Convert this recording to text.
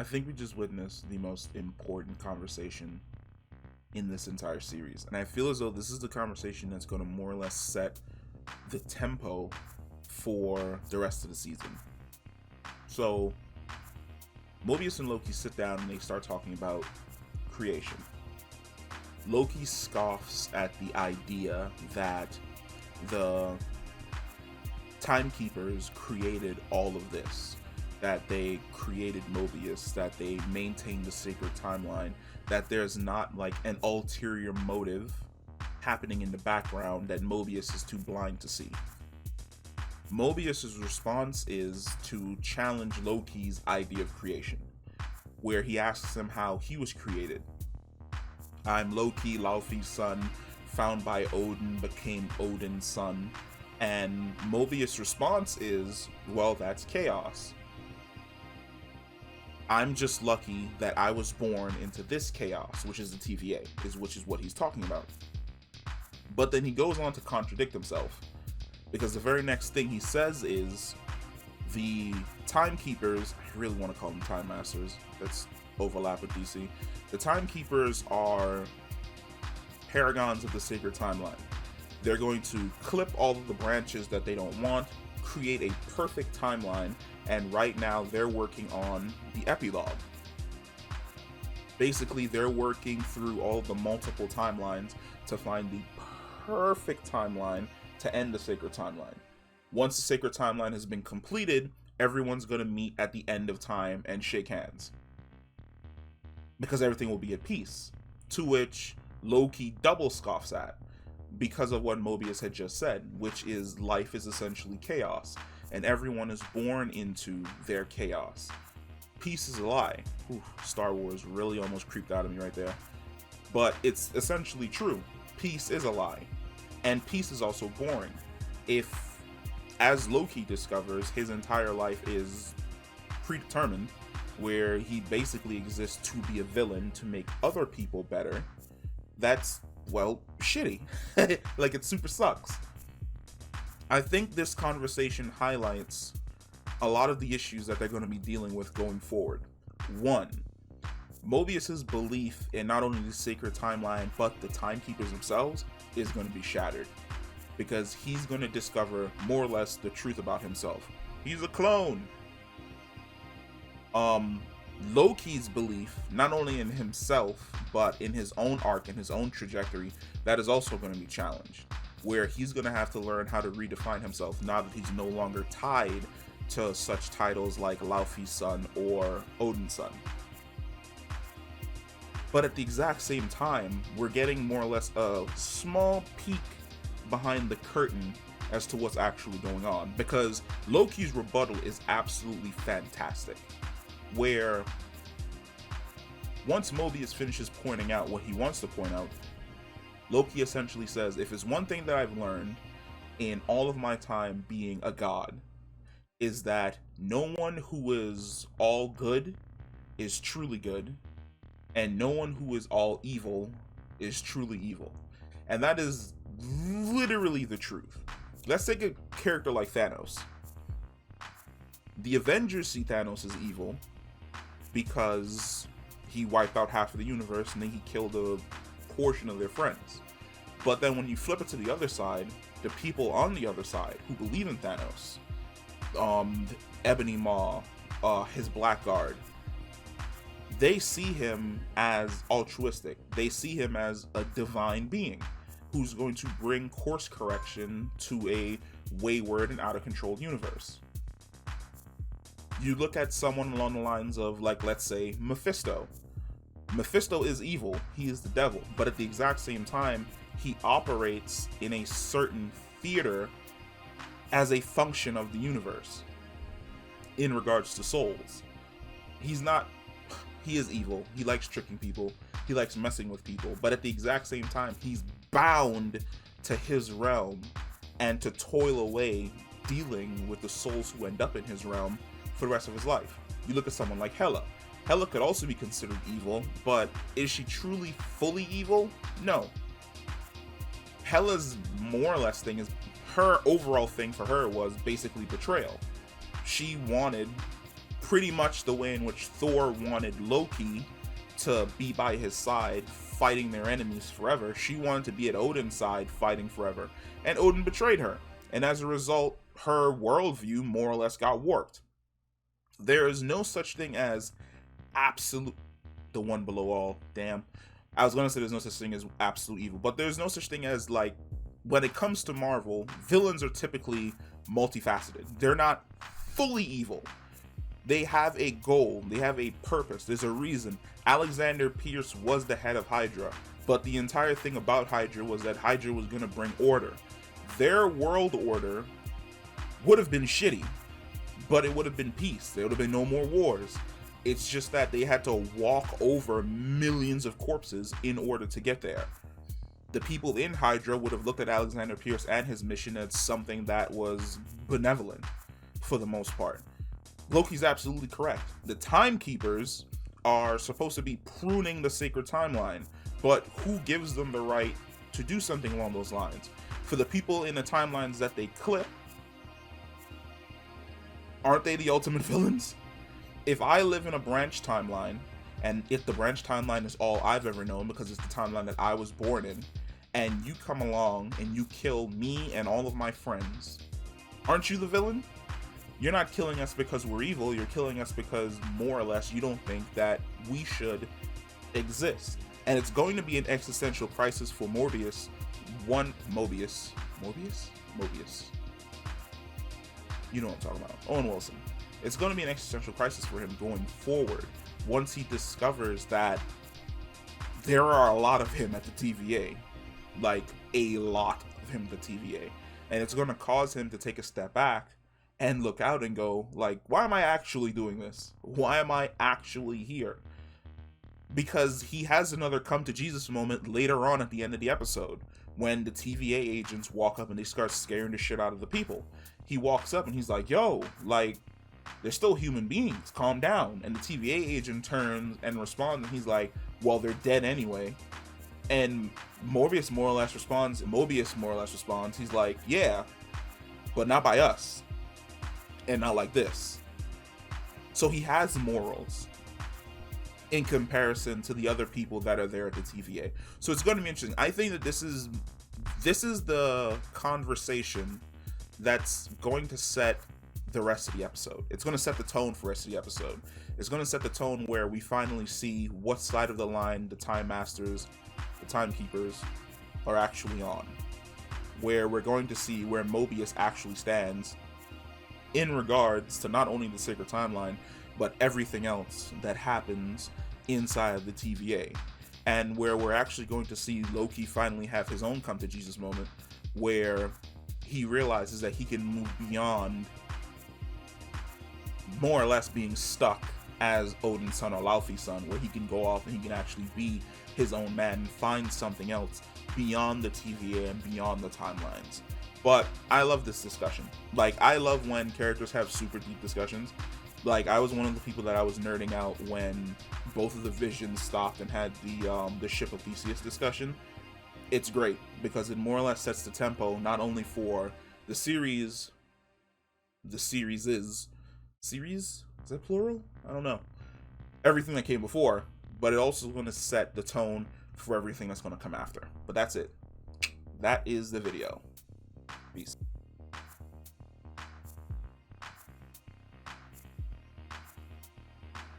I think we just witnessed the most important conversation in this entire series. And I feel as though this is the conversation that's going to more or less set the tempo for the rest of the season. So, Mobius and Loki sit down and they start talking about creation. Loki scoffs at the idea that the timekeepers created all of this, that they created Mobius, that they maintain the sacred timeline, that there's not like an ulterior motive happening in the background that Mobius is too blind to see. Mobius's response is to challenge Loki's idea of creation, where he asks him how he was created. I'm Loki, Laufey's son, found by Odin, became Odin's son. And Mobius' response is, well, that's chaos. I'm just lucky that I was born into this chaos, which is the TVA, which is what he's talking about. But then he goes on to contradict himself, because the very next thing he says is the timekeepers, I really want to call them time masters, that's overlap with DC. The timekeepers are paragons of the sacred timeline. They're going to clip all of the branches that they don't want, create a perfect timeline, and right now they're working on the epilogue. Basically, they're working through all the multiple timelines to find the perfect timeline to end the sacred timeline. Once the sacred timeline has been completed, everyone's going to meet at the end of time and shake hands, because everything will be at peace. To which Loki double scoffs at, because of what Mobius had just said, which is life is essentially chaos, and everyone is born into their chaos. Peace is a lie. Ooh, Star Wars really almost creeped out of me right there. But it's essentially true. Peace is a lie. And peace is also boring. If, as Loki discovers, his entire life is predetermined, where he basically exists to be a villain to make other people better, that's, well, shitty. Like, it super sucks. I think this conversation highlights a lot of the issues that they're going to be dealing with going forward. One, Mobius's belief in not only the sacred timeline, but the timekeepers themselves is going to be shattered, because he's going to discover more or less the truth about himself. He's a clone. Loki's belief, not only in himself, but in his own arc and his own trajectory, that is also going to be challenged, where he's going to have to learn how to redefine himself now that he's no longer tied to such titles like Laufey's son or Odin's son. But at the exact same time, we're getting more or less a small peek behind the curtain as to what's actually going on, because Loki's rebuttal is absolutely fantastic, where once Mobius finishes pointing out what he wants to point out, Loki essentially says, if it's one thing that I've learned in all of my time being a god, is that no one who is all good is truly good, and no one who is all evil is truly evil. And that is literally the truth. Let's take a character like Thanos. The Avengers see Thanos as evil because he wiped out half of the universe and then he killed a portion of their friends. But then when you flip it to the other side, the people on the other side who believe in Thanos, Ebony Maw, his Blackguard, they see him as altruistic. They see him as a divine being who's going to bring course correction to a wayward and out of control universe. You look at someone along the lines of, like, let's say, Mephisto. Mephisto is evil. He is the devil. But at the exact same time, he operates in a certain theater as a function of the universe in regards to souls. He is evil. He likes tricking people. He likes messing with people. But at the exact same time, he's bound to his realm and to toil away dealing with the souls who end up in his realm for the rest of his life. You look at someone like Hela. Hela could also be considered evil, but is she truly fully evil? No. Hela's more or less thing is, her overall thing for her was basically betrayal. She wanted pretty much the way in which Thor wanted Loki to be by his side, fighting their enemies forever. She wanted to be at Odin's side, fighting forever. And Odin betrayed her. And as a result, her worldview more or less got warped. There is no such thing as absolute... The one below all. Damn. I was going to say there's no such thing as absolute evil. But there's no such thing as, like... When it comes to Marvel, villains are typically multifaceted. They're not fully evil. They have a goal. They have a purpose. There's a reason. Alexander Pierce was the head of Hydra. But the entire thing about Hydra was that Hydra was going to bring order. Their world order would have been shitty, but it would have been peace. There would have been no more wars. It's just that they had to walk over millions of corpses in order to get there. The people in Hydra would have looked at Alexander Pierce and his mission as something that was benevolent, for the most part. Loki's absolutely correct. The Timekeepers are supposed to be pruning the sacred timeline, but who gives them the right to do something along those lines? For the people in the timelines that they clip, aren't they the ultimate villains? If I live in a branch timeline, and if the branch timeline is all I've ever known because it's the timeline that I was born in, and you come along and you kill me and all of my friends, aren't you the villain? You're not killing us because we're evil, you're killing us because more or less you don't think that we should exist. And it's going to be an existential crisis for Mobius. Mobius? You know what I'm talking about. Owen Wilson. It's going to be an existential crisis for him going forward once he discovers that there are a lot of him at the TVA. Like, a lot of him at the TVA. And it's going to cause him to take a step back and look out and go, like, why am I actually doing this? Why am I actually here? Because he has another come to Jesus moment later on at the end of the episode when the TVA agents walk up and they start scaring the shit out of the people. He walks up and he's like, yo, like, they're still human beings, calm down. And the TVA agent turns and responds and he's like, well, they're dead anyway. And Mobius more or less responds, he's like, yeah, but not by us. And not like this. So he has morals in comparison to the other people that are there at the TVA. So it's going to be interesting. I think that this is the conversation that's going to set the rest of the episode. It's going to set the tone for the rest of the episode. It's going to set the tone where we finally see what side of the line the Time Masters, the Timekeepers, are actually on. Where we're going to see where Mobius actually stands in regards to not only the Sacred Timeline, but everything else that happens inside of the TVA. And where we're actually going to see Loki finally have his own come to Jesus moment, where he realizes that he can move beyond more or less being stuck as Odin's son or Laufey's son, where he can go off and he can actually be his own man and find something else beyond the TVA and beyond the timelines. But I love this discussion. Like, I love when characters have super deep discussions. Like, I was one of the people that I was nerding out when both of the Visions stopped and had the Ship of Theseus discussion. It's great because it more or less sets the tempo not only for the series. Is that plural? I don't know. Everything that came before, but it also is going to set the tone for everything that's going to come after. But that's it. That is the video. Peace.